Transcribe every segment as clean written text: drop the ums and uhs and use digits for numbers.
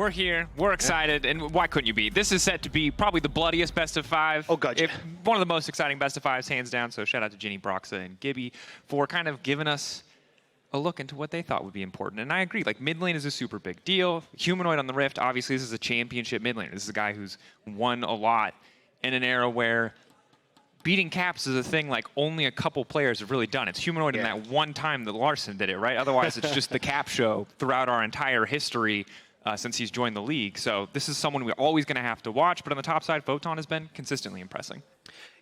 We're here. We're excited. And why couldn't you be? This is set to be probably the bloodiest best of 5. Oh, God, yeah. One of the most exciting best of 5s, hands down. So shout out to Ginny, Broxa, and Gibby for kind of giving us a look into what they thought would be important. And I agree. Like, mid lane is a super big deal. Humanoid on the Rift, obviously, this is a championship mid laner. This is a guy who's won a lot in an era where beating caps is a thing like only a couple players have really done. It's Humanoid in that one time that Larson did it, right? Otherwise, it's just the cap show throughout our entire history since he's joined the league. So this is someone we're always going to have to watch. But on the top side, Photon has been consistently impressing.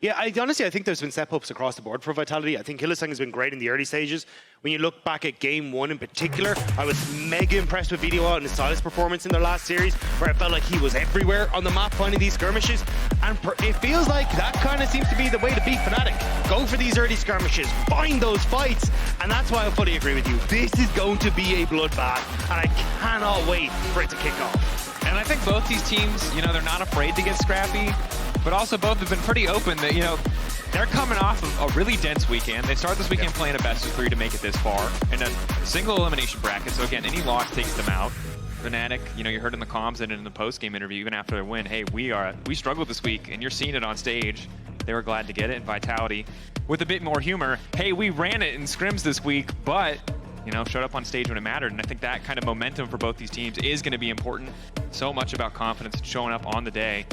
Yeah, honestly, I think there's been step-ups across the board for Vitality. I think Hylissang has been great in the early stages. When you look back at Game 1 in particular, I was mega impressed with VDO and his Silas performance in their last series, where I felt like he was everywhere on the map finding these skirmishes. And it feels like that kind of seems to be the way to beat Fnatic. Go for these early skirmishes, find those fights. And that's why I fully agree with you. This is going to be a bloodbath, and I cannot wait for it to kick off. And I think both these teams, you know, they're not afraid to get scrappy. But also both have been pretty open that, you know, they're coming off of a really dense weekend. They start this weekend playing a best of 3 to make it this far. And a single elimination bracket. So again, any loss takes them out. Fnatic, you know, you heard in the comms and in the post-game interview, even after their win, hey, we struggled this week, and you're seeing it on stage. They were glad to get it. And Vitality, with a bit more humor, hey, we ran it in scrims this week, but, you know, showed up on stage when it mattered. And I think that kind of momentum for both these teams is going to be important. So much about confidence and showing up on the day,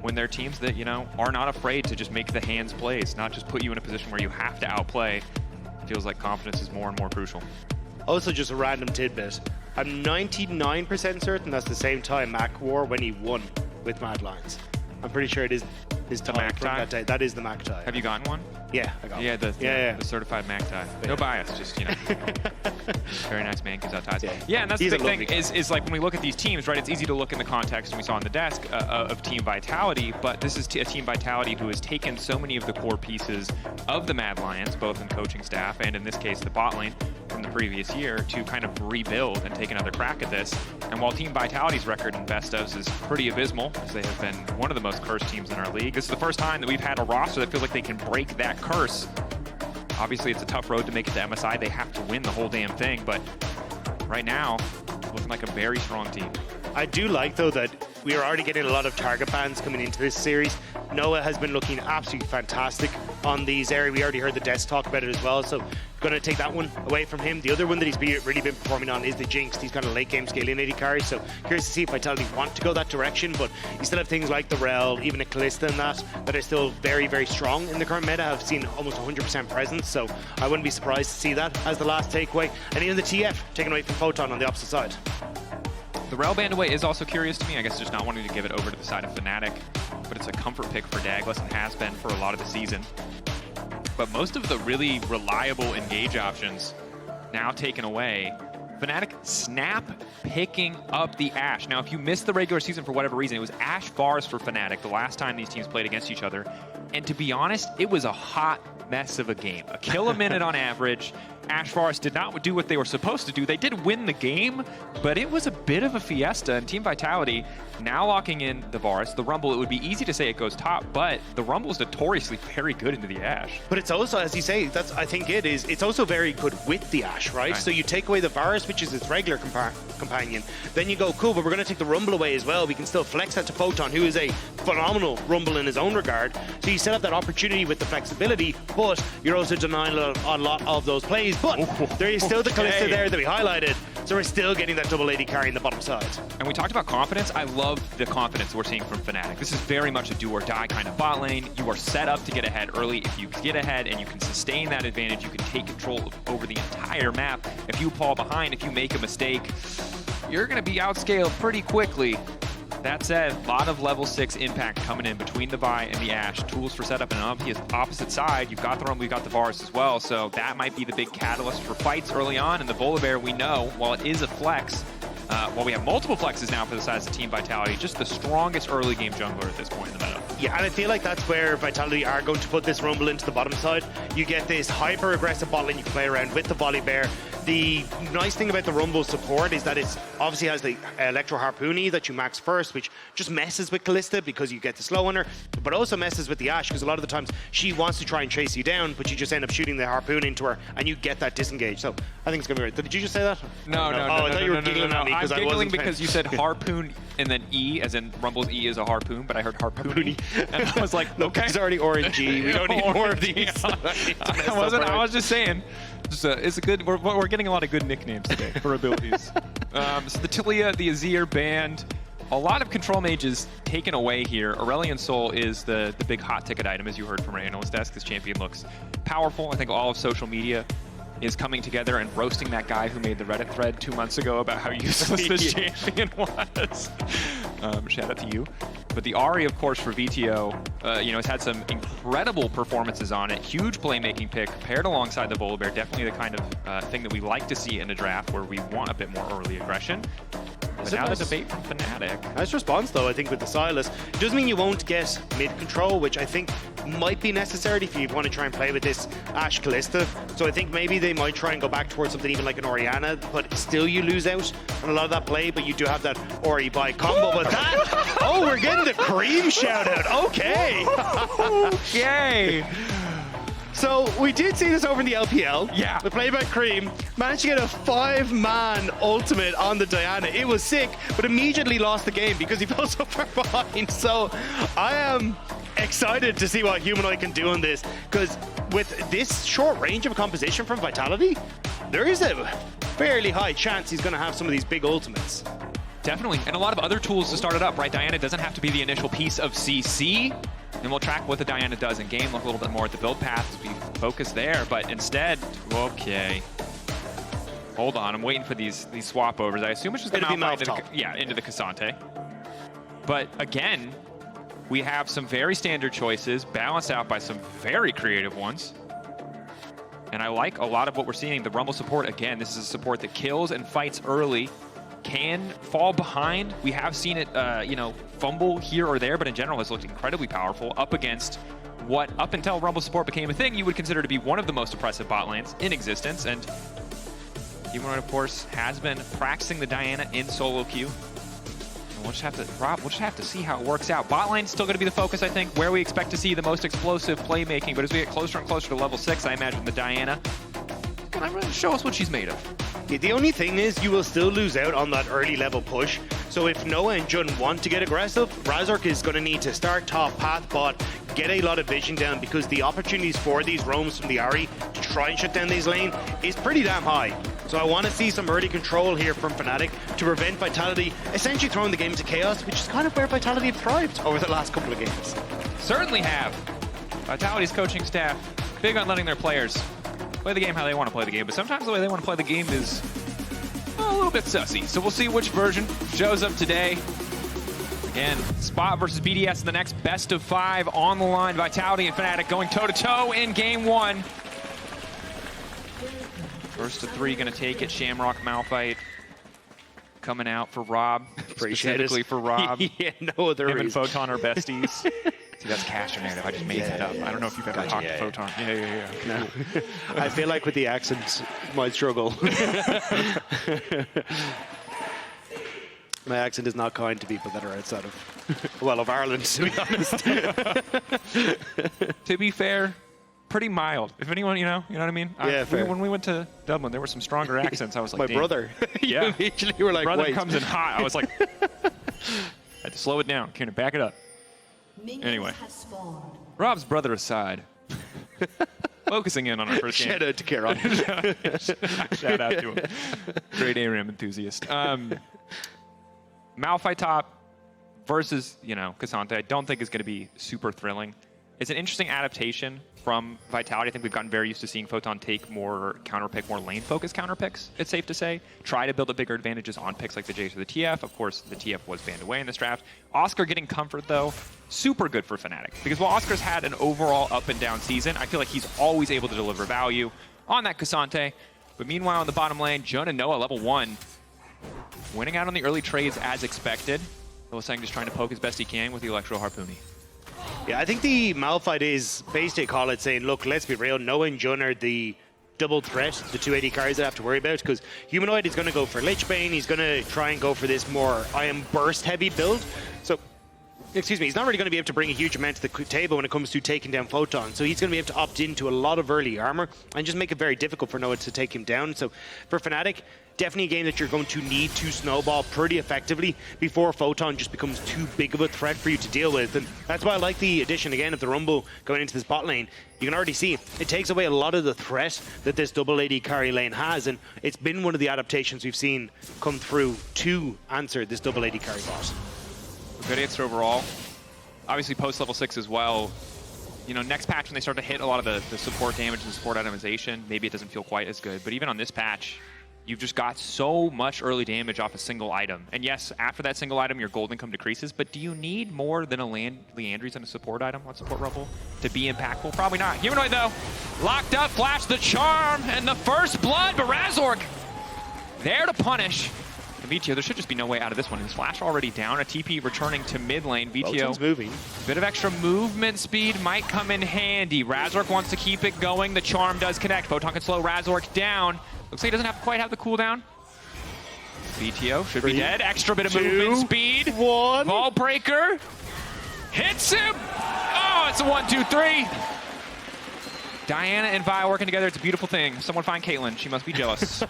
when they're teams that, you know, are not afraid to just make the hands plays, not just put you in a position where you have to outplay. Feels like confidence is more and more crucial. Also, just a random tidbit. I'm 99% certain that's the same time Mac wore when he won with Mad Lions. I'm pretty sure it is his tie Mac from tie? that day. That is the Mac tie. Have you gotten one? Yeah, I got one. Yeah, the certified Mac tie. No bias, just, you know. Very nice man, gives out ties. Yeah, and that's the big thing is like when we look at these teams, right, it's easy to look in the context, and we saw on the desk, of Team Vitality, but this is a Team Vitality who has taken so many of the core pieces of the Mad Lions, both in coaching staff and in this case the bot lane from the previous year, to kind of rebuild and take another crack at this. And while Team Vitality's record in best ofs is pretty abysmal, because they have been one of the most cursed teams in our league, this is the first time that we've had a roster that feels like they can break that curse. Obviously, it's a tough road to make it to MSI. They have to win the whole damn thing, but right now, looking like a very strong team. I do like, though, that we are already getting a lot of target bans coming into this series. Noah has been looking absolutely fantastic on these areas. We already heard the Desk talk about it as well, so going to take that one away from him. The other one that he's really been performing on is the Jinx. He's got a late game scaling AD carry, so curious to see if Vitality want to go that direction, but you still have things like the Rel, even a Kalista and that are still very, very strong in the current meta. I've seen almost 100% presence, so I wouldn't be surprised to see that as the last takeaway. And even the TF taken away from Photon on the opposite side. The Rel band away is also curious to me. I guess just not wanting to give it over to the side of Fnatic, but it's a comfort pick for Douglas and has been for a lot of the season. But most of the really reliable engage options now taken away. Fnatic snap picking up the Ashe. Now, if you missed the regular season for whatever reason, it was Ashe Bars for Fnatic the last time these teams played against each other. And to be honest, it was a hot mess of a game. A kill a minute on average. Ashe Forest did not do what they were supposed to do. They did win the game, but it was a bit of a fiesta. And Team Vitality now locking in the Varus. The Rumble, it would be easy to say it goes top, but the Rumble is notoriously very good into the Ashe. But it's also, as you say, I think it's also very good with the Ashe, right? So you take away the Varus, which is its regular companion. Then you go, cool, but we're going to take the Rumble away as well. We can still flex that to Photon, who is a phenomenal Rumble in his own regard. So you still have that opportunity with the flexibility, but you're also denying a lot of those plays. But there is still the Kalista there that we highlighted, so we're still getting that double AD carry in the bottom side. And we talked about confidence. I love the confidence we're seeing from Fnatic. This is very much a do or die kind of bot lane. You are set up to get ahead early. If you get ahead and you can sustain that advantage, you can take control over the entire map. If you fall behind, if you make a mistake, you're going to be outscaled pretty quickly. That said, a lot of level 6 impact coming in between the Vi and the Ashe. Tools for setup, and on the opposite side, you've got the Rumble, you've got the Varus as well. So that might be the big catalyst for fights early on. And the Volibear, we know, while it is a flex, while we have multiple flexes now for the size of Team Vitality, just the strongest early game jungler at this point in the meta. Yeah, and I feel like that's where Vitality are going to put this Rumble into the bottom side. You get this hyper-aggressive bot lane you can play around with the Volibear. The nice thing about the Rumble support is that it obviously has the Electro Harpoony that you max first, which just messes with Callista because you get the slow on her, but also messes with the Ashe because a lot of the times she wants to try and chase you down, but you just end up shooting the Harpoon into her and you get that disengage. So I think it's going to be right. Did you just say that? No. Oh, I thought you were giggling at me because I wasn't. I'm giggling because you said Harpoon and then E, as in Rumble's E is a harpoon, but I heard Harpoony. And I was like, look, okay. it's already orangey. We don't need more of these. I was just saying. It's a good. We're getting a lot of good nicknames today for abilities. So the Tilia, the Azir banned. A lot of control mages taken away here. Aurelion Soul is the big hot ticket item, as you heard from our analyst desk. This champion looks powerful. I think all of social media is coming together and roasting that guy who made the Reddit thread 2 months ago about how useless this champion was. Shout out to you. But the Ahri, of course, for VTO, has had some incredible performances on it. Huge playmaking pick paired alongside the Volibear. Definitely the kind of thing that we like to see in a draft where we want a bit more early aggression. But now the debate from Fnatic. Nice response, though, I think, with the Silas. It doesn't mean you won't get mid-control, which I think might be necessary if you want to try and play with this Ashe Callista. So I think maybe they might try and go back towards something even like an Orianna, but still you lose out on a lot of that play, but you do have that Ori by combo. But that, oh, we're getting the Cream shout-out. Okay. Okay. So we did see this over in the LPL. Yeah. We played by Cream, managed to get a 5-man ultimate on the Diana. It was sick, but immediately lost the game because he fell so far behind. So I am excited to see what Humanoid can do on this, because with this short range of composition from Vitality, there is a fairly high chance he's going to have some of these big ultimates. Definitely, and a lot of other tools to start it up, right? Diana doesn't have to be the initial piece of CC, and we'll track what the Diana does in game, look a little bit more at the build paths, we focus there, but instead, okay. Hold on, I'm waiting for these swap overs. I assume it's just going to be into the Cassante. But again, we have some very standard choices, balanced out by some very creative ones. And I like a lot of what we're seeing. The Rumble support, again, this is a support that kills and fights early, can fall behind. We have seen it, fumble here or there, but in general, it's looked incredibly powerful up against what, up until Rumble support became a thing, you would consider to be one of the most oppressive bot lanes in existence. And Humanoid, of course, has been practicing the Diana in solo queue. And we'll just have to see how it works out. Bot lane's still going to be the focus, I think, where we expect to see the most explosive playmaking. But as we get closer and closer to level 6, I imagine the Diana is going to show us what she's made of. The only thing is you will still lose out on that early level push. So if Noah and Jun want to get aggressive, Razork is going to need to start top path bot, get a lot of vision down, because the opportunities for these roams from the Ahri to try and shut down these lane is pretty damn high. So I want to see some early control here from Fnatic to prevent Vitality essentially throwing the game to chaos, which is kind of where Vitality have thrived over the last couple of games. Certainly have. Vitality's coaching staff, big on letting their players play the game how they want to play the game, but sometimes the way they want to play the game is a little bit sussy. So we'll see which version shows up today. Again, Spot versus BDS in the next best of 5 on the line. Vitality and Fnatic going toe-to-toe in game 1. First of 3 going to take it. Shamrock Malphite coming out for Rob. Specifically for Rob. Yeah, no other reason. Him and Photon are besties. See, that's Caster narrative. I just made that up. I don't know if you've ever talked to Photon. Yeah. No. I feel like with the accent, might struggle. My accent is not kind to people that are outside of Ireland, to be honest. To be fair, pretty mild. If anyone, you know what I mean? Yeah, fair. When we went to Dublin, there were some stronger accents. I was like, my brother. Yeah. You immediately were like, brother wait. comes in hot. I was like, I had to slow it down. Can you back it up? Anyway, Rob's brother aside, focusing in on our first game. Shout out to Kieran. Shout out to him. Great ARAM enthusiast. Malphite top versus, Cassante, I don't think is going to be super thrilling. It's an interesting adaptation from Vitality. I think we've gotten very used to seeing Photon take more counter-pick, more lane-focused counter-picks, it's safe to say. Try to build up bigger advantages on picks like the Jace or the TF. Of course, the TF was banned away in this draft. Oscar getting comfort, though, super good for Fnatic. Because while Oscar's had an overall up-and-down season, I feel like he's always able to deliver value on that Cassante. But meanwhile, in the bottom lane, Jun and Noah, level 1, winning out on the early trades as expected. LEC just trying to poke as best he can with the Electro Harpoony. Yeah, I think the Malphite is basically call it saying, look, let's be real, Noah and Jun are the double threat, the 280 carries I have to worry about, because Humanoid is going to go for Lich Bane, he's going to try and go for this more I am burst heavy build. So, excuse me, he's not really going to be able to bring a huge amount to the table when it comes to taking down Photon. So he's going to be able to opt into a lot of early armor and just make it very difficult for Noah to take him down. So for Fnatic, definitely a game that you're going to need to snowball pretty effectively before Photon just becomes too big of a threat for you to deal with. And that's why I like the addition again of the Rumble going into this bot lane. You can already see it takes away a lot of the threat that this double AD carry lane has, and it's been one of the adaptations we've seen come through to answer this double AD carry bot. Good answer overall. Obviously post level 6 as well. You know, next patch when they start to hit a lot of the support damage and support itemization, maybe it doesn't feel quite as good. But even on this patch, you've just got so much early damage off a single item. And yes, after that single item, your gold income decreases, but do you need more than a Leandries and a support item on support Rumble to be impactful? Probably not. Humanoid though, locked up, flash the charm, and the first blood, but Razork there to punish. And VTO, there should just be no way out of this one. His flash already down, a TP returning to mid lane. VTO, moving. Bit of extra movement speed might come in handy. Razork wants to keep it going. The charm does connect. Photon can slow Razork down. Looks like he doesn't quite have the cooldown. VTO should be dead. Extra bit of movement speed. 1. Ball breaker. Hits him. Oh, it's a 1, 2, 3. Diana and Vi working together. It's a beautiful thing. Someone find Caitlyn. She must be jealous.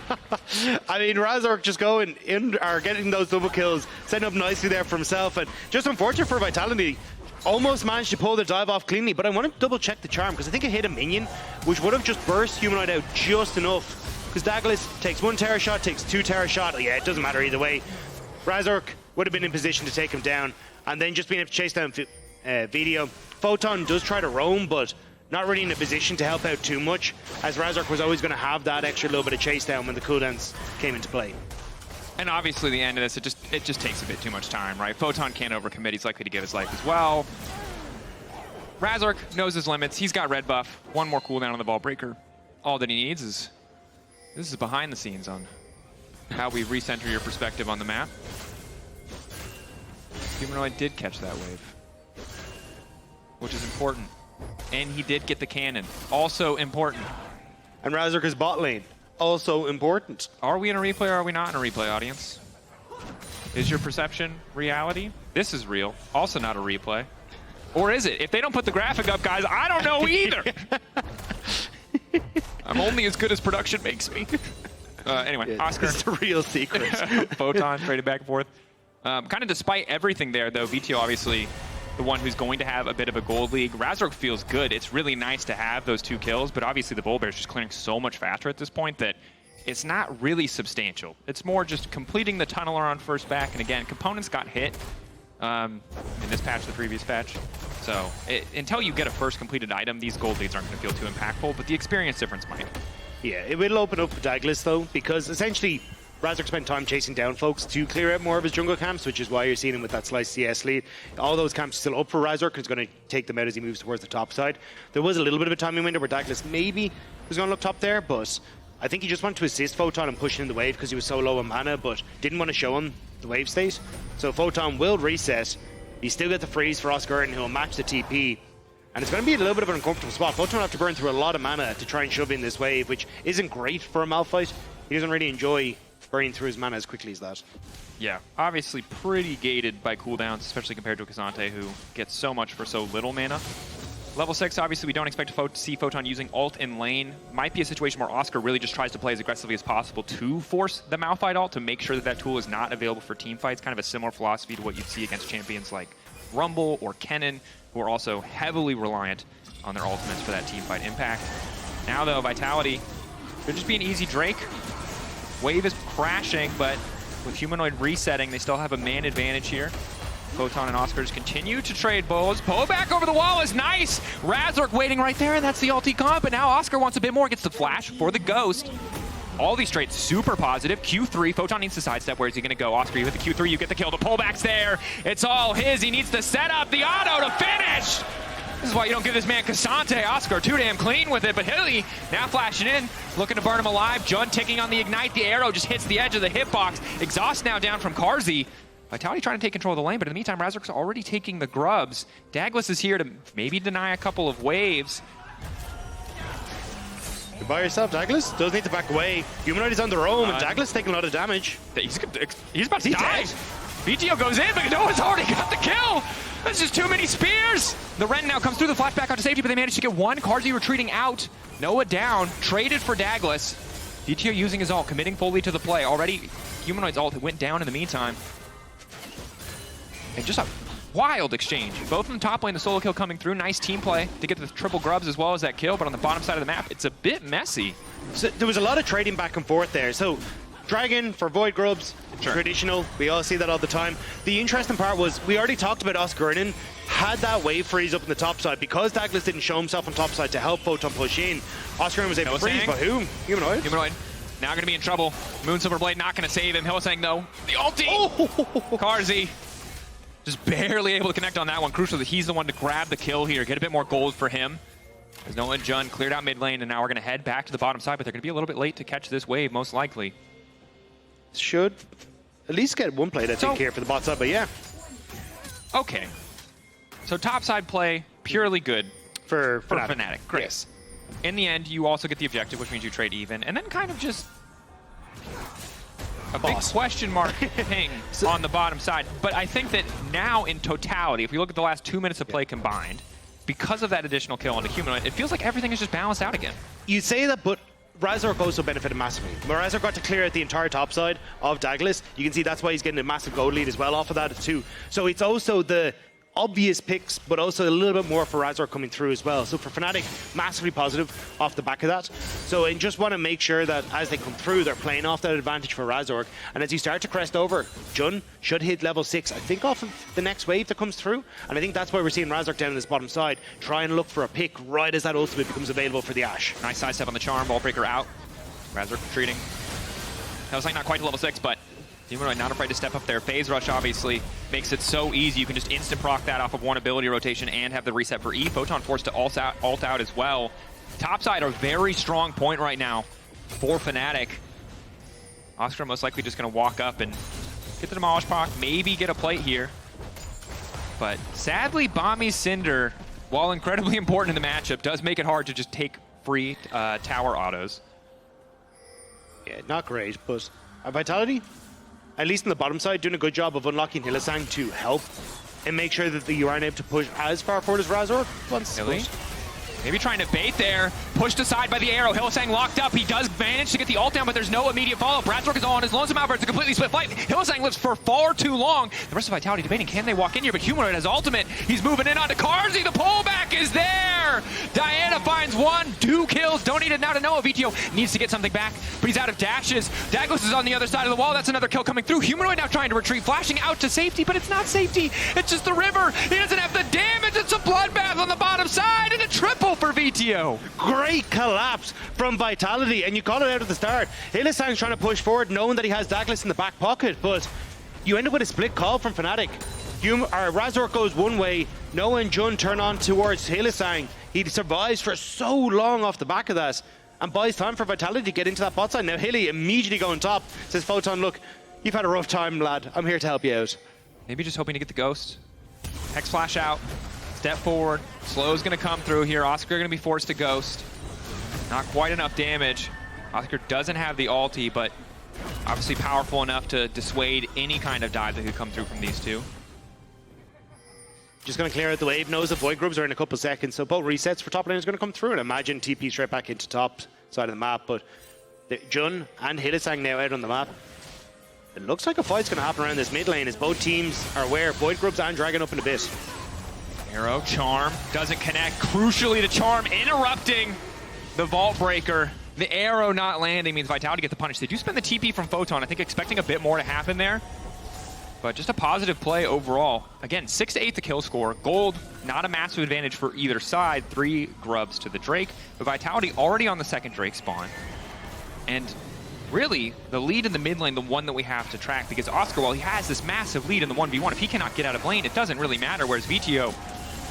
I mean, Razork just going in, or getting those double kills, setting up nicely there for himself. And just unfortunate for Vitality. Almost managed to pull the dive off cleanly, but I want to double check the charm because I think it hit a minion, which would have just burst Humanoid out just enough. Because Dagalus takes 1 Terror shot, takes 2 Terror shot. Yeah, it doesn't matter either way. Razork would have been in position to take him down, and then just being able to chase down Video. Photon does try to roam, but not really in a position to help out too much, as Razork was always going to have that extra little bit of chase down when the cooldowns came into play. And obviously the end of this, it just takes a bit too much time, right? Photon can't overcommit. He's likely to give his life as well. Razork knows his limits. He's got red buff. 1 more cooldown on the ball breaker. All that he needs is... This is behind the scenes on how we recenter your perspective on the map. Humanoid did catch that wave, which is important. And he did get the cannon, also important. And Razork is bot lane, also important. Are we in a replay or are we not in a replay, audience? Is your perception reality? This is real, also not a replay. Or is it? If they don't put the graphic up, guys, I don't know either. I'm only as good as production makes me. Anyway, yeah, Oscar. It's the real secret. Photon traded back and forth. Kind of despite everything there, though, VTO obviously the one who's going to have a bit of a gold league. Razork feels good. It's really nice to have those 2 kills, but obviously the Bullbear's just clearing so much faster at this point that it's not really substantial. It's more just completing the tunneler on first back, and again, components got hit in this patch, the previous patch. So until you get a first completed item, these gold leads aren't going to feel too impactful, but the experience difference might. Yeah, it will open up for Dagalus though, because essentially Razork spent time chasing down folks to clear out more of his jungle camps, which is why you're seeing him with that slice CS lead. All those camps are still up for Razork, and he's going to take them out as he moves towards the top side. There was a little bit of a timing window where Dagalus maybe was going to look top there, but I think he just wanted to assist Photon and push in the wave because he was so low on mana, but didn't want to show him the wave state. So Photon will reset. You still get the freeze for Oscar, and he'll match the TP. And it's going to be a little bit of an uncomfortable spot. Photon will have to burn through a lot of mana to try and shove in this wave, which isn't great for a Malphite. He doesn't really enjoy burning through his mana as quickly as that. Yeah, obviously pretty gated by cooldowns, especially compared to a K'Sante who gets so much for so little mana. Level 6, obviously we don't expect to see Photon using ult in lane. Might be a situation where Oscar really just tries to play as aggressively as possible to force the Malphite ult, to make sure that that tool is not available for team fights. Kind of a similar philosophy to what you'd see against champions like Rumble or Kennen, who are also heavily reliant on their ultimates for that team fight impact. Now though, Vitality could just be an easy Drake. Wave is crashing, but with Humanoid resetting, they still have a man advantage here. Photon and Oscar just continue to trade bows. Poe back over the wall is nice. Razork waiting right there, and that's the ulti comp. But now Oscar wants a bit more, gets the flash for the ghost. All these trades super positive. Q3, Photon needs to sidestep. Where is he going to go? Oscar, you hit the Q3, you get the kill. The pullback's there. It's all his. He needs to set up the auto to finish. This is why you don't give this man K'Sante. Oscar too damn clean with it, but Hilly now flashing in, looking to burn him alive. Jun ticking on the ignite. The arrow just hits the edge of the hitbox. Exhaust now down from Carzzy. Vitality trying to take control of the lane, but in the meantime, Razork's already taking the grubs. Dagalus is here to maybe deny a couple of waves. You're by yourself, Douglas. Does need to back away. Humanoid is on the roam, and Douglas taking a lot of damage. He's about to die. VTO goes in, but Noah's already got the kill. That's just too many spears. The Ren now comes through the flashback out to safety, but they managed to get one. Carzzy retreating out. Noah down, traded for Douglas. VTO using his ult, committing fully to the play. Already, Humanoid's ult went down in the meantime. And just a wild exchange. Both in the top lane, the solo kill coming through. Nice team play to get the triple grubs as well as that kill, but on the bottom side of the map, it's a bit messy. So there was a lot of trading back and forth there. So Dragon for Void Grubs, traditional. We all see that all the time. The interesting part was we already talked about Oscar Gurnin had that wave freeze up in the top side because Douglas didn't show himself on top side to help Photon push in. Oscar Gurnin was able to freeze, but whom? Humanoid. Humanoid. Now going to be in trouble. Moonsilver Blade not going to save him. Hylissang though. The ulti! Carzzy just barely able to connect on that one. Crucial that he's the one to grab the kill here. Get a bit more gold for him. As Noah and Jun cleared out mid lane, and now we're going to head back to the bottom side, but they're going to be a little bit late to catch this wave, most likely. Should at least get one plate, I think, here for the bot side, but yeah. Okay. So top side play, purely good for Fnatic. Great. Yes. In the end, you also get the objective, which means you trade even, and then kind of just a big question mark ping on the bottom side. But I think that now in totality, if we look at the last 2 minutes of play combined, because of that additional kill on the Humanoid, it feels like everything is just balanced out again. You say that, but Razork also benefited massively. Razork got to clear out the entire top side of Douglas. You can see that's why he's getting a massive gold lead as well off of that too. So it's also the obvious picks, but also a little bit more for Razork coming through as well. So for Fnatic, massively positive off the back of that. So I just want to make sure that as they come through, they're playing off that advantage for Razork. And as you start to crest over, Jun should hit level 6, I think, off of the next wave that comes through. And I think that's why we're seeing Razork down in this bottom side, try and look for a pick right as that ultimate becomes available for the Ashe. Nice sidestep on the charm, ball breaker out. Razork retreating. Hylissang not quite to level 6, but Humanoid not afraid to step up there. Phase Rush obviously makes it so easy. You can just instant proc that off of one ability rotation and have the reset for E. Photon forced to ult out as well. Topside, a very strong point right now for Fnatic. Oscar most likely just going to walk up and get the Demolish proc, maybe get a plate here. But sadly, Bomby's Cinder, while incredibly important in the matchup, does make it hard to just take free tower autos. Yeah, not great, but Vitality, at least on the bottom side, doing a good job of unlocking Hylissang to help and make sure that you aren't able to push as far forward as Razork once. Really? Maybe trying to bait there, pushed aside by the arrow. Hylissang locked up. He does manage to get the ult down, but there's no immediate follow-up. Razork is all on his lonesome out. It's a completely split fight. Hylissang lives for far too long. The rest of Vitality debating, can they walk in here? But Humanoid has ultimate. He's moving in onto Carzzy. The pullback is there. Diana finds 1, 2 kills. Don't need it now to Noah. VTO needs to get something back, but he's out of dashes. Douglas is on the other side of the wall. That's another kill coming through. Humanoid now trying to retreat, flashing out to safety, but it's not safety. It's just the river. He doesn't have the damage. It's a bloodbath on the bottom side, and a triple for VTO. Great collapse from Vitality, and you call it out at the start. Hylissang's trying to push forward, knowing that he has Douglas in the back pocket, but you end up with a split call from Fnatic. Razork goes one way, Noah and Jun turn on towards Hylissang. He survives for so long off the back of that, and buys time for Vitality to get into that bot side. Now Hilly immediately going top, says Photon, look, you've had a rough time, lad. I'm here to help you out. Maybe just hoping to get the ghost. Hex flash out. Step forward. Slow's going to come through here. Oscar going to be forced to ghost. Not quite enough damage. Oscar doesn't have the ulti, but obviously powerful enough to dissuade any kind of dive that could come through from these two. Just going to clear out the wave. Knows the Void Grubs are in a couple seconds, so both resets for top lane is going to come through, and imagine TP straight back into top side of the map. But Jun and Hylissang now out on the map. It looks like a fight's going to happen around this mid lane as both teams are aware. Void Grubs and Dragon up in a bit. Arrow, Charm, doesn't connect. Crucially, the Charm interrupting the Vault Breaker. The arrow not landing means Vitality get the punish. They do spend the TP from Photon, I think expecting a bit more to happen there. But just a positive play overall. Again, 6 to 8 the kill score. Gold, not a massive advantage for either side. 3 grubs to the Drake. But Vitality already on the second Drake spawn. And really, the lead in the mid lane, the one that we have to track, because Oscar, while he has this massive lead in the 1v1, if he cannot get out of lane, it doesn't really matter, whereas VTO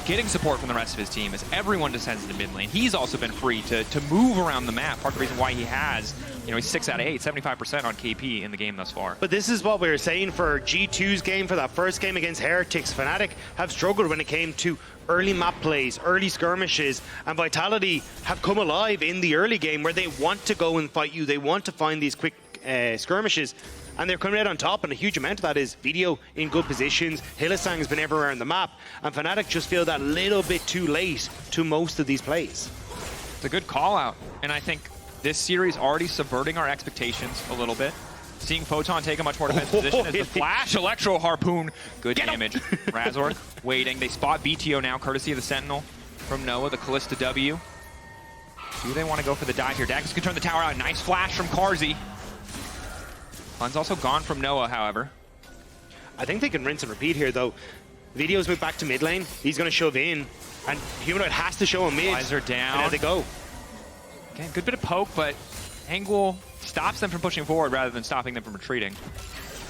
getting support from the rest of his team as everyone descends to mid lane. He's also been free to move around the map. Part of the reason why he has, you know, he's 6 out of 8, 75% on KP in the game thus far. But this is what we were saying for G2's game, for that first game against Heretics. Fnatic have struggled when it came to early map plays, early skirmishes, and Vitality have come alive in the early game where they want to go and fight you. They want to find these quick skirmishes, and they're coming out on top, and a huge amount of that is Video in good positions. Hylissang's been everywhere on the map, and Fnatic just feel that little bit too late to most of these plays. It's a good call out, and I think this series already subverting our expectations a little bit. Seeing Photon take a much more defensive position as the flash Electro Harpoon. Good damage. Razork waiting. They spot BTO now, courtesy of the Sentinel from Noah, the Callista W. Do they want to go for the dive here? Daggers can turn the tower out. Nice flash from Carzzy. Fun's also gone from Noah, however. I think they can rinse and repeat here, though. Video's moved back to mid lane. He's going to shove in, and Humanoid has to show him mid. Eyes are down. And there they go. Again, good bit of poke, but Angle stops them from pushing forward rather than stopping them from retreating.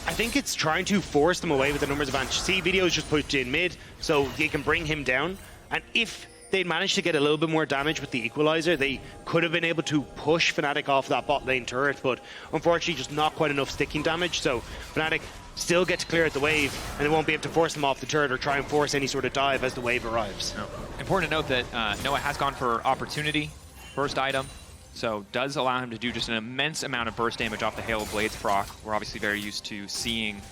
I think it's trying to force them away with the numbers advantage. See, Video's just pushed in mid, so they can bring him down. And if they'd managed to get a little bit more damage with the equalizer, they could have been able to push Fnatic off that bot lane turret, but unfortunately just not quite enough sticking damage. So Fnatic still get to clear out the wave, and they won't be able to force them off the turret or try and force any sort of dive as the wave arrives. No. Important to note that Noah has gone for opportunity, first item, so does allow him to do just an immense amount of burst damage off the Hail of Blades proc. We're obviously very used to seeing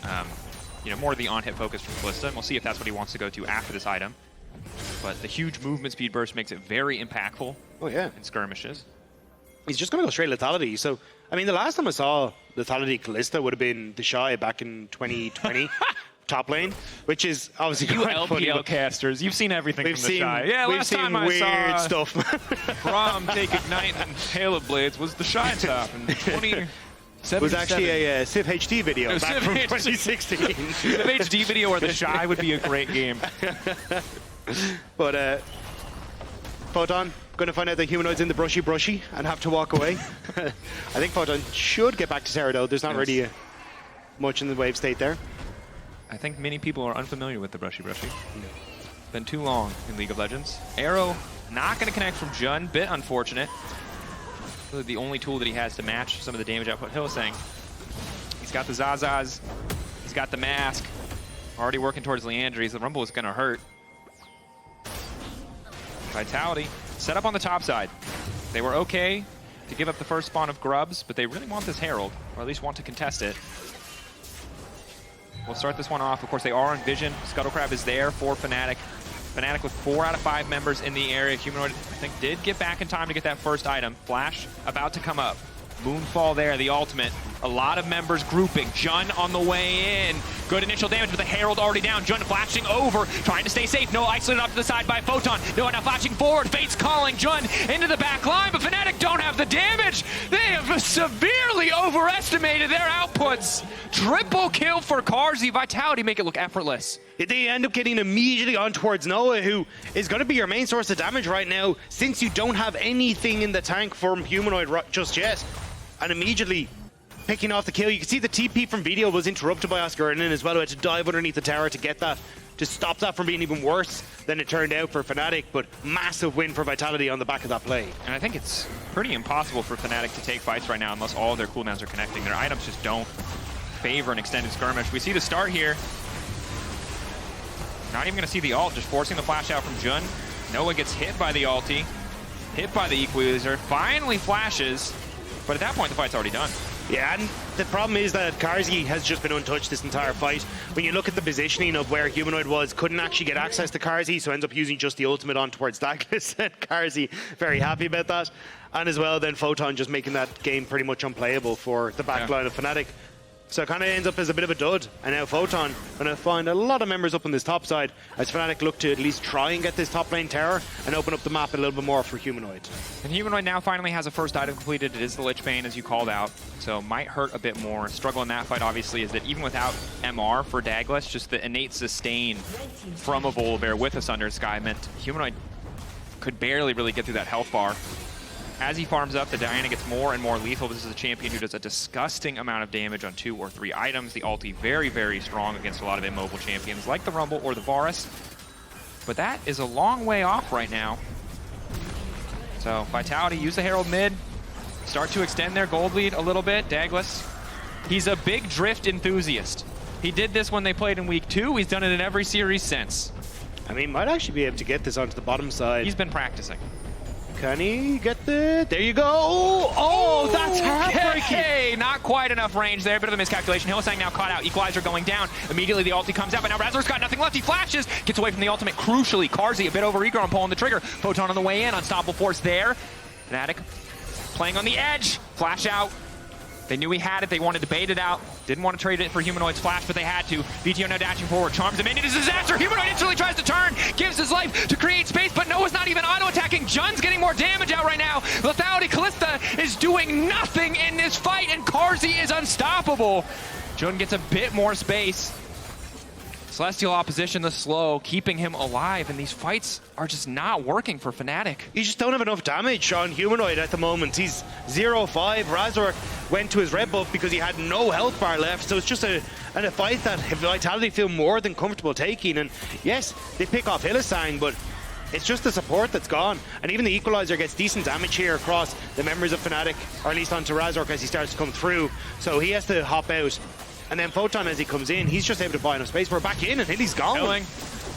you know, more of the on-hit focus from Callista, and we'll see if that's what he wants to go to after this item. But the huge movement speed burst makes it very impactful in skirmishes. He's just going to go straight lethality. So, I mean, the last time I saw lethality Callista would have been the Shy back in 2020, top lane, which is obviously you quite funny. LPL casters, you've seen everything from the Shy. Yeah, we've last seen time I weird saw stuff. Braum take Ignite and Hail of Blades was the Shy top in 2017. It was actually a Civ HD video back from 2016. The HD video or the Shy would be a great game. But Photon going to find out that Humanoid's in the brushy and have to walk away. I think Photon should get back to Terra, though. There's not really much in the wave state there. I think many people are unfamiliar with the brushy. Been too long in League of Legends. Arrow not going to connect from Jun. Bit unfortunate. Really the only tool that he has to match some of the damage output. Hylissang. He's got the Zazas. He's got the mask. Already working towards Leandries. The Rumble is going to hurt. Vitality set up on the top side. They were okay to give up the first spawn of Grubs, but they really want this Herald, or at least want to contest it. We'll start this one off. Of course, they are on Vision. Scuttlecrab is there for Fnatic. Fnatic with 4 out of 5 members in the area. Humanoid, I think, did get back in time to get that first item. Flash about to come up. Moonfall there, the ultimate. A lot of members grouping. Jun on the way in. Good initial damage, but the Herald already down. Jun flashing over, trying to stay safe. Noah isolated off to the side by Photon. Noah now flashing forward. Fate's calling Jun into the back line, but Fnatic don't have the damage. They have severely overestimated their outputs. Triple kill for Carzzy. Vitality make it look effortless. They end up getting immediately on towards Noah, who is going to be your main source of damage right now, since you don't have anything in the tank from Humanoid just yet. And immediately picking off the kill. You can see the TP from Video was interrupted by Oscar Ernan as well, who had to dive underneath the tower to get that, to stop that from being even worse than it turned out for Fnatic, but massive win for Vitality on the back of that play. And I think it's pretty impossible for Fnatic to take fights right now unless all of their cooldowns are connecting. Their items just don't favor an extended skirmish. We see the start here. Not even going to see the ult, just forcing the flash out from Jun. Noah gets hit by the ulti, hit by the equalizer, finally flashes. But at that point, the fight's already done. Yeah, and the problem is that Carzzy has just been untouched this entire fight. When you look at the positioning of where Humanoid was, couldn't actually get access to Carzzy, so ends up using just the ultimate on towards Douglas. And Carzzy very happy about that. And as well, then Photon just making that game pretty much unplayable for the backline of Fnatic. So it kind of ends up as a bit of a dud. And now Photon going to find a lot of members up on this top side as Fnatic look to at least try and get this top lane tower and open up the map a little bit more for Humanoid. And Humanoid now finally has a first item completed. It is the Lich Bane, as you called out. So might hurt a bit more. Struggle in that fight, obviously, is that even without MR for Douglas, just the innate sustain from a Volibear with a Sundered Sky meant Humanoid could barely really get through that health bar. As he farms up, the Diana gets more and more lethal. This is a champion who does a disgusting amount of damage on 2 or 3 items. The ulti very, very strong against a lot of immobile champions like the Rumble or the Varus. but that is a long way off right now. So Vitality use the Herald mid, start to extend their gold lead a little bit. Douglas, he's a big drift enthusiast. He did this when they played in week 2. He's done it in every series since. I mean, might actually be able to get this onto the bottom side. He's been practicing. Can he get the... There you go. Oh, that's heartbreaking. Hey, not quite enough range there. Bit of a miscalculation. Hillsang now caught out. Equalizer going down. Immediately the ulti comes out, but now Razor's got nothing left. He flashes. Gets away from the ultimate. Crucially, Carzzy a bit over eager on pulling the trigger. Photon on the way in. Unstoppable force there. Fnatic playing on the edge. Flash out. They knew he had it. They wanted to bait it out. Didn't want to trade it for Humanoid's flash, but they had to. VTO now dashing forward. Charms him into this disaster. Humanoid instantly tries to turn. Gives his life to create space, but Noah's not even auto-attacking. Jun's getting more damage out right now. Lethality Callista is doing nothing in this fight, and Carzzy is unstoppable. Jun gets a bit more space. Celestial opposition, the slow, keeping him alive, and these fights are just not working for Fnatic. You just don't have enough damage on Humanoid at the moment. He's 0-5. Razor went to his red buff because he had no health bar left, so it's just a fight that Vitality feel more than comfortable taking. And yes, they pick off Hillsang, but it's just the support that's gone. And even the Equalizer gets decent damage here across the members of Fnatic, or at least onto Razor as he starts to come through. So he has to hop out. And then Photon, as he comes in, he's just able to buy enough space. We're back in, and Hilly's gone. Killing.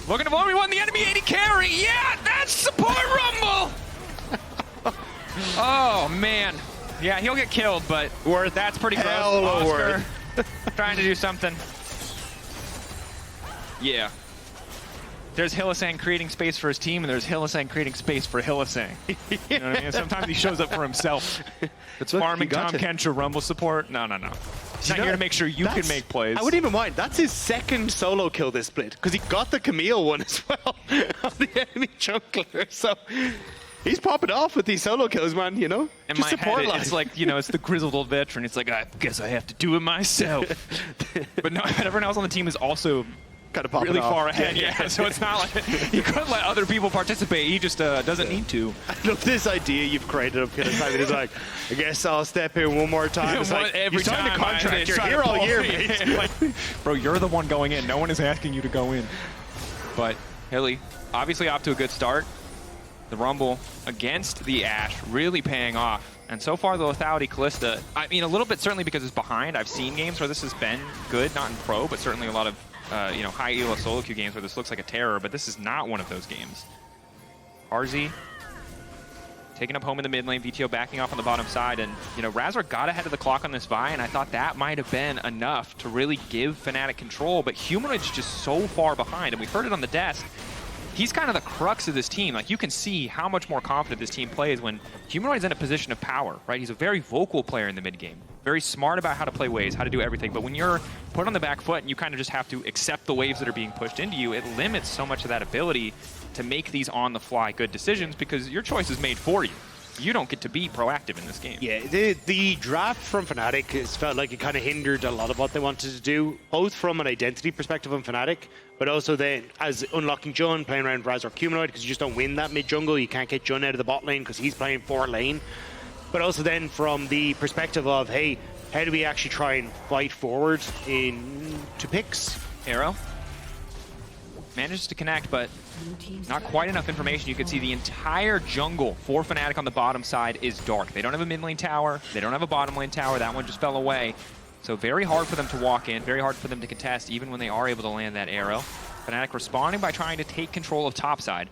Looking to 1v1 the enemy AD carry. Yeah, that's support rumble. Oh, man. Yeah, he'll get killed, but that's pretty gross. Oscar trying to do something. Yeah. There's Hillsang creating space for his team, and there's Hillsang creating space for Hillsang. You know what I mean? Sometimes he shows up for himself. It's farming Tom Kentra Rumble support. No. He's not here to make sure you can make plays. I wouldn't even mind. That's his second solo kill this split, because he got the Camille one as well on the enemy jungler. So he's popping off with these solo kills, man, you know? In just my support head, it's like, you know, it's the grizzled old veteran. It's like, I guess I have to do it myself. But no, everyone else on the team is also kind of really off. far ahead, yeah. So it's not like he couldn't let other people participate. He just doesn't need to. I love this idea you've created up here. It's like, I guess I'll step in one more time. It's like, every you signed a time contract, you're here all year, mate. Like, bro, you're the one going in. No one is asking you to go in. But Hilly, obviously off to a good start. The Rumble against the Ashe really paying off. And so far, the Lethality Callista, I mean, a little bit certainly because it's behind. I've seen games where this has been good, not in pro, but certainly a lot of you know, high elo solo queue games where this looks like a terror, but this is not one of those games. Carzzy taking up home in the mid lane, VTO backing off on the bottom side, and you know, Razor got ahead of the clock on this Vi, and I thought that might have been enough to really give Fnatic control, but Humanoid's just so far behind, and we heard it on the desk. He's kind of the crux of this team. Like, you can see how much more confident this team plays when Humanoid's in a position of power, right? He's a very vocal player in the mid game. Very smart about how to play waves, how to do everything. But when you're put on the back foot and you kind of just have to accept the waves that are being pushed into you, it limits so much of that ability to make these on-the-fly good decisions because your choice is made for you. You don't get to be proactive in this game. Yeah, the draft from Fnatic has felt like it kind of hindered a lot of what they wanted to do, both from an identity perspective on Fnatic, but also then as unlocking Jun, playing around Razor Humanoid, because you just don't win that mid jungle. You can't get Jun out of the bot lane because he's playing 4 lane. But also then from the perspective of, hey, how do we actually try and fight forward into picks? Arrow manages to connect, but not quite enough information. You can see the entire jungle for Fnatic on the bottom side is dark. They don't have a mid lane tower. They don't have a bottom lane tower. That one just fell away. So very hard for them to walk in, very hard for them to contest, even when they are able to land that arrow. Fnatic responding by trying to take control of topside.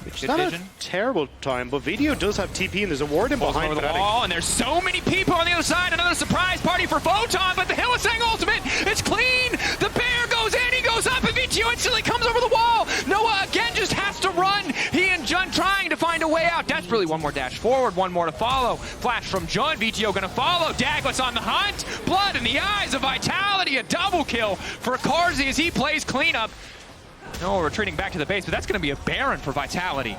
It's not a terrible time, but Video does have TP, and there's a ward in behind over the wall, and there's so many people on the other side. Another surprise party for Photon, but the Hillsang ultimate is clean. The bear goes in, he goes up, and VTO instantly comes over the wall. Noah again just has to run. He and Jun trying to find a way out. Desperately, one more dash forward, one more to follow. Flash from Jun, VTO gonna follow. Douglas on the hunt. Blood in the eyes of Vitality, a double kill for Carzzy as he plays cleanup. No, retreating back to the base, but that's going to be a Baron for Vitality.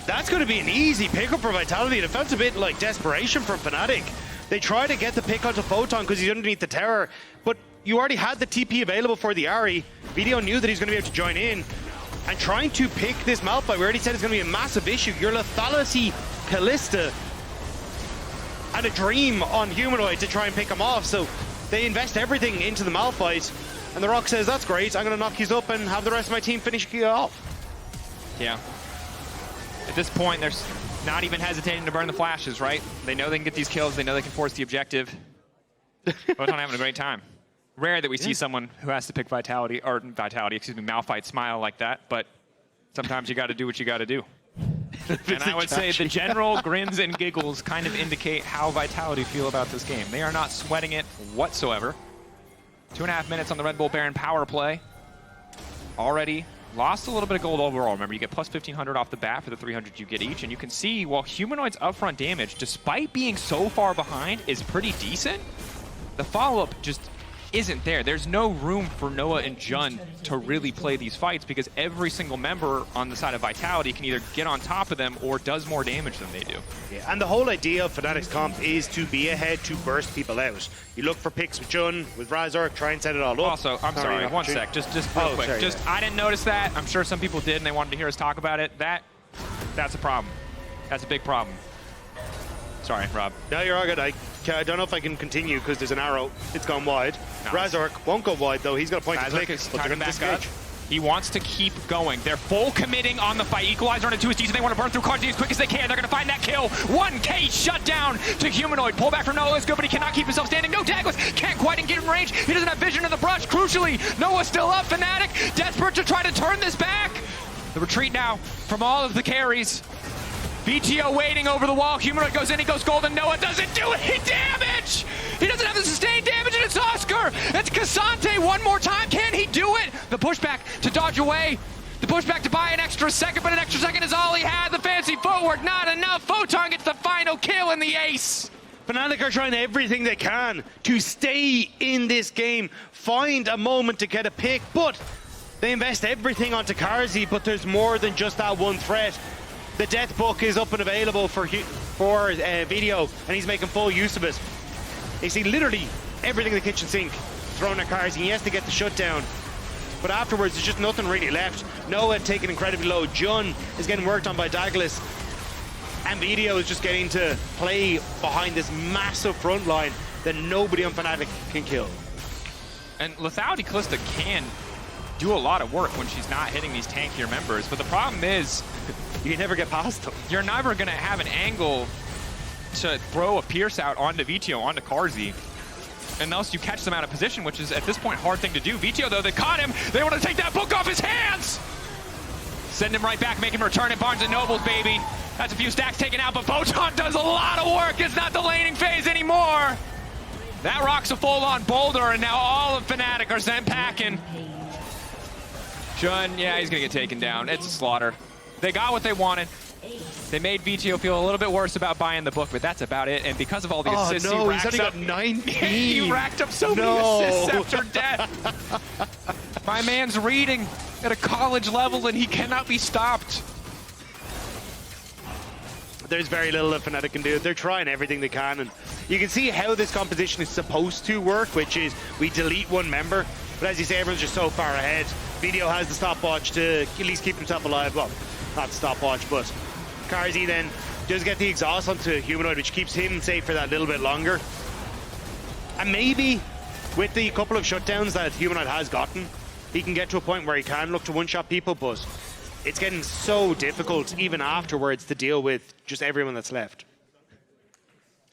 That's going to be an easy pickup for Vitality, and it felt a bit like desperation from Fnatic. They try to get the pick onto Photon because he's underneath the tower, but you already had the TP available for the Ahri. Video knew that he's going to be able to join in, and trying to pick this Malphite, we already said it's going to be a massive issue. Your Lethality Callista and a Dream on Humanoid to try and pick him off, so they invest everything into the Malphite. And the Rock says, that's great, I'm going to knock you up and have the rest of my team finish you off. Yeah. At this point, they're not even hesitating to burn the flashes, right? They know they can get these kills. They know they can force the objective. Photon having a great time. Rare that we see someone who has to pick Malphite smile like that, but sometimes you got to do what you got to do. And I would say the general grins and giggles kind of indicate how Vitality feel about this game. They are not sweating it whatsoever. 2.5 minutes on the Red Bull Baron power play. Already lost a little bit of gold overall. Remember, you get plus 1,500 off the bat for the 300 you get each. And you can see, while Humanoid's upfront damage, despite being so far behind, is pretty decent, the follow-up just isn't there. There's no room for Noah and Jun to really play these fights because every single member on the side of Vitality can either get on top of them or does more damage than they do. Yeah, and the whole idea of Fnatic's comp is to be ahead, to burst people out. You look for picks with Jun, with Razork, try and set it all up. Also, I'm sorry, one sec, just real quick. Sorry, I didn't notice that. I'm sure some people did and they wanted to hear us talk about it. That's a problem. That's a big problem. Sorry, Rob. No, you're all good. I don't know if I can continue because there's an arrow. It's gone wide. No. Razork won't go wide, though. He's got a point to click, but they're going to disengage. He wants to keep going. They're full committing on the fight. Equalizer on a 2 and they want to burn through Cards as quick as they can. They're going to find that kill. 1K shut down to Humanoid. Pull back from Noah is good, but he cannot keep himself standing. No Dagless can't quite get in range. He doesn't have vision of the brush. Crucially, Noah's still up. Fnatic desperate to try to turn this back. The retreat now from all of the carries. VTO waiting over the wall. Humanoid goes in, he goes golden. Noah doesn't do any damage! He doesn't have the sustained damage, and it's Oscar! It's Cassante one more time. Can he do it? The pushback to dodge away. The pushback to buy an extra second, but an extra second is all he had. The fancy footwork, not enough. Photon gets the final kill and the ace. Fnatic are trying everything they can to stay in this game, find a moment to get a pick, but they invest everything onto Karzi, but there's more than just that one threat. The Death Book is up and available for video, and he's making full use of it. They see literally everything in the kitchen sink thrown at Karzi, and he has to get the shutdown. But afterwards, there's just nothing really left. Noah taking incredibly low. Jun is getting worked on by Douglas. And Video is just getting to play behind this massive front line that nobody on Fnatic can kill. And Lethality Callista can do a lot of work when she's not hitting these tankier members, but the problem is you can never get past them. You're never going to have an angle to throw a Pierce out onto VTO, onto Karzi, unless you catch them out of position, which is at this point a hard thing to do. VTO, though, they caught him. They want to take that book off his hands. Send him right back, make him return at Barnes & Noble's, baby. That's a few stacks taken out, but Photon does a lot of work. It's not the laning phase anymore. That rock's a full-on boulder, and now all of Fnatic are sent packing. Jun, yeah, he's going to get taken down. It's a slaughter. They got what they wanted. They made VTO feel a little bit worse about buying the book, but that's about it. And because of all the assists, no, he's only got 19. He racked up so many assists after death. My man's reading at a college level, and he cannot be stopped. There's very little that Fnatic can do. They're trying everything they can, and you can see how this composition is supposed to work, which is we delete one member, but as you say, everyone's just so far ahead. Video has the stopwatch to at least keep himself alive. Well, not stopwatch, but Karzi then does get the exhaust onto Humanoid, which keeps him safe for that little bit longer. And maybe with the couple of shutdowns that Humanoid has gotten, he can get to a point where he can look to one-shot people, but it's getting so difficult even afterwards to deal with just everyone that's left.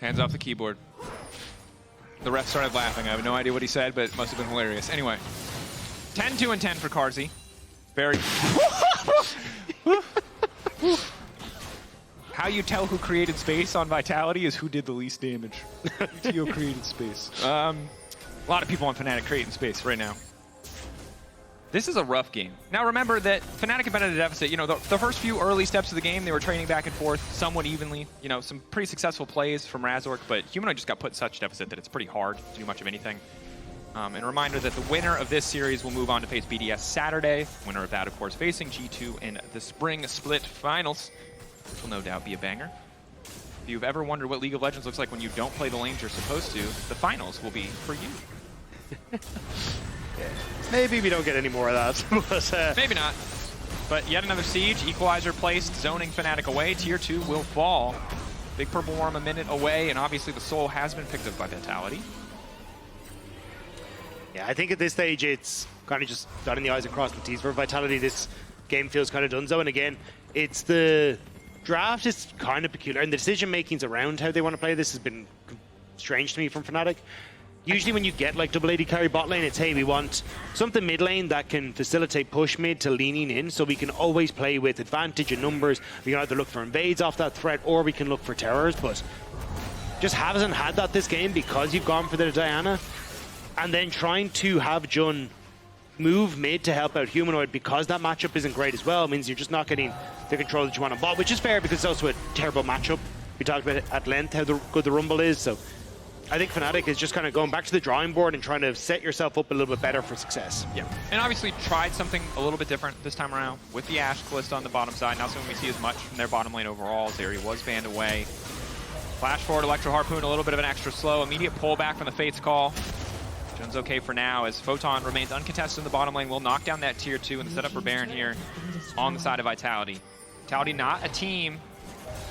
Hands off the keyboard. The ref started laughing. I have no idea what he said, but it must have been hilarious. Anyway, 10-2 and 10 for Karzi. Very... How you tell who created space on Vitality is who did the least damage. VTO created space. A lot of people on Fnatic creating space right now. This is a rough game. Now remember that Fnatic have been at a deficit. You know, the first few early steps of the game, they were trading back and forth somewhat evenly. You know, some pretty successful plays from Razork, but Humanoid just got put in such deficit that it's pretty hard to do much of anything. And a reminder that the winner of this series will move on to face BDS Saturday. Winner of that, of course, facing G2 in the Spring Split Finals. This will no doubt be a banger. If you've ever wondered what League of Legends looks like when you don't play the lanes you're supposed to, the finals will be for you. Yeah. Maybe we don't get any more of that. But, maybe not. But yet another siege. Equalizer placed, zoning Fnatic away. Tier 2 will fall. Big Purple Worm a minute away, and obviously the soul has been picked up by Vitality. Yeah, I think at this stage it's kind of just dotting the I's and crossing the T's for Vitality. This game feels kind of donezo, and again, it's the draft is kind of peculiar, and the decision makings around how they want to play this has been strange to me from Fnatic. Usually when you get like double AD carry bot lane, it's hey, we want something mid lane that can facilitate push mid to leaning in, so we can always play with advantage in numbers. We can either look for invades off that threat, or we can look for terrors, but just hasn't had that this game because you've gone for the Diana. And then trying to have Jun move mid to help out Humanoid because that matchup isn't great as well means you're just not getting the control that you want on bot, which is fair because it's also a terrible matchup. We talked about it at length how good the Rumble is, so I think Fnatic is just kind of going back to the drawing board and trying to set yourself up a little bit better for success. Yeah, and obviously tried something a little bit different this time around with the Ashe list on the bottom side. Not something we see as much from their bottom lane overall, as area was banned away. Flash forward, Electro Harpoon, a little bit of an extra slow. Immediate pullback from the Fate's Call. Jun's okay for now as Photon remains uncontested in the bottom lane. Will knock down that tier 2 and the setup for Baron here on the side of Vitality. Vitality not a team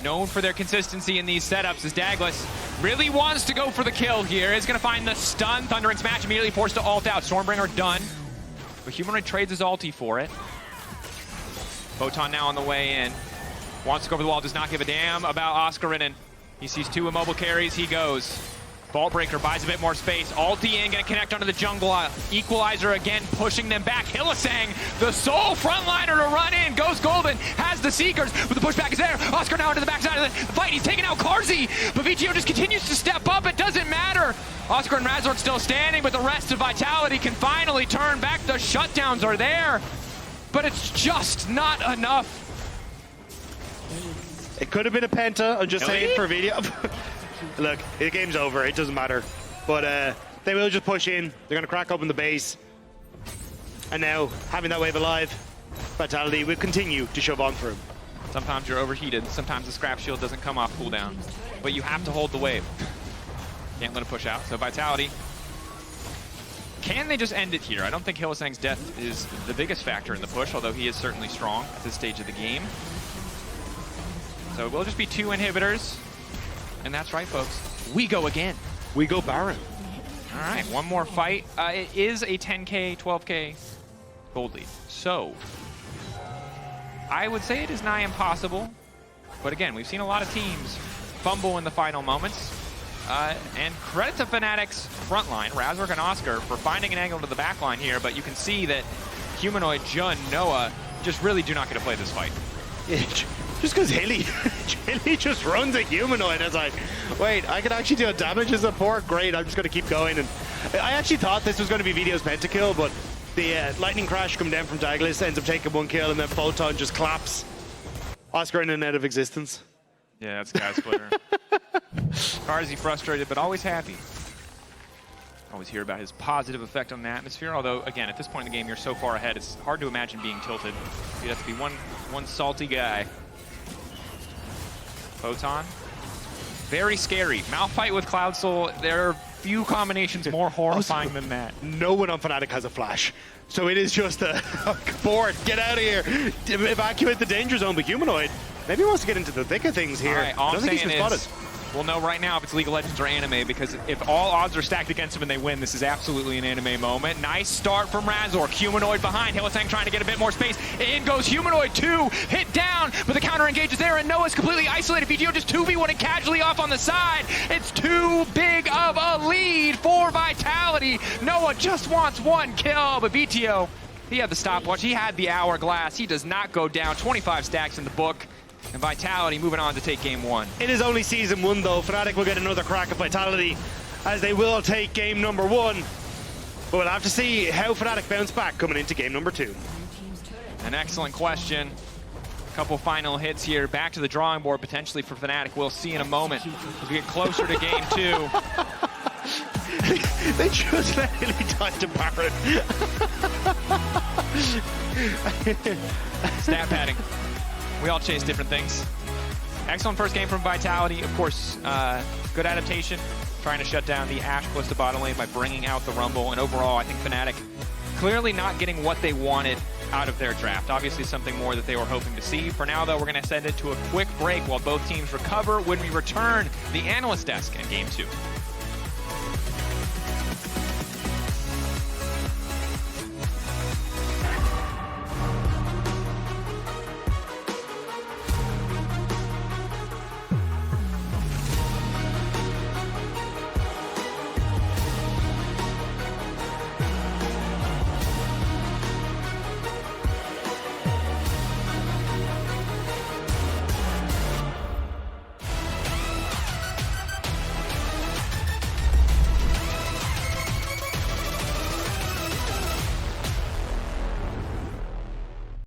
known for their consistency in these setups, as Douglas really wants to go for the kill here. Is going to find the stun. Thunder and Smash immediately forced to ult out. Stormbringer done. But Humanoid trades his ulti for it. Photon now on the way in. Wants to go over the wall, does not give a damn about Oscarinen. He sees 2 immobile carries, he goes. Vault Breaker buys a bit more space. Ulti in, gonna connect onto the jungle. Equalizer again, pushing them back. Hylissang, the sole frontliner to run in. Goes Golden, has the Seekers, but the pushback is there. Oscar now into the backside of the fight. He's taking out Carzzy, but VTO just continues to step up. It doesn't matter. Oscar and Razork still standing, but the rest of Vitality can finally turn back. The shutdowns are there, but it's just not enough. It could have been a penta, I'm just saying for video. Look, the game's over, it doesn't matter. But they will just push in, they're gonna crack open the base. And now, having that wave alive, Vitality will continue to shove on through. Sometimes you're overheated, sometimes the scrap shield doesn't come off cooldown, but you have to hold the wave. Can't let it push out, so Vitality. Can they just end it here? I don't think Hylissang's death is the biggest factor in the push, although he is certainly strong at this stage of the game. So it will just be 2 inhibitors. And that's right, folks. We go again. We go Baron. All right, one more fight. It is a 10K, 12K gold lead. So I would say it is nigh impossible. But again, we've seen a lot of teams fumble in the final moments. And credit to Fnatic's frontline, Razork and Oscar, for finding an angle to the backline here. But you can see that Humanoid, Jun, Noah just really do not get to play this fight. Just because Hilly just runs a Humanoid. It's like, wait, I can actually deal damage as a support? Great, I'm just going to keep going. And I actually thought this was going to be Vito's pentakill, but the lightning crash come down from Douglas, ends up taking 1 kill, and then Photon just claps Oscar in and out of existence. Yeah, that's Guy Splitter. Carzzy frustrated, but always happy. Always hear about his positive effect on the atmosphere, although, again, at this point in the game, you're so far ahead, it's hard to imagine being tilted. You'd have to be one salty guy. Photon. Very scary. Malphite with Cloud Soul, there are few combinations more horrifying than that. No one on Fnatic has a flash. So it is just a board, get out of here, evacuate the danger zone. But Humanoid, maybe he wants to get into the thick of things here. All right, all I don't think he's been spotted. We'll know right now if it's League of Legends or anime, because if all odds are stacked against him and they win, this is absolutely an anime moment. Nice start from Razork. Humanoid behind. Hylissang trying to get a bit more space. In goes Humanoid 2. Hit down, but the counter engage is there, and Noah's completely isolated. VTO just 2v1 and casually off on the side. It's too big of a lead for Vitality. Noah just wants 1 kill, but VTO, he had the stopwatch. He had the hourglass. He does not go down. 25 stacks in the book. And Vitality moving on to take game 1. It is only season 1 though. Fnatic will get another crack at Vitality as they will take game number 1. But we'll have to see how Fnatic bounce back coming into game number 2. An excellent question. A couple final hits here. Back to the drawing board potentially for Fnatic. We'll see in a moment as we get closer to game 2. They just let Hilly touch to Baron. Stat padding. We all chase different things. Excellent first game from Vitality. Of course, good adaptation. Trying to shut down the Ashe close to bottom lane by bringing out the Rumble. And overall, I think Fnatic clearly not getting what they wanted out of their draft. Obviously something more that they were hoping to see. For now, though, we're going to send it to a quick break while both teams recover when we return the analyst desk in game 2.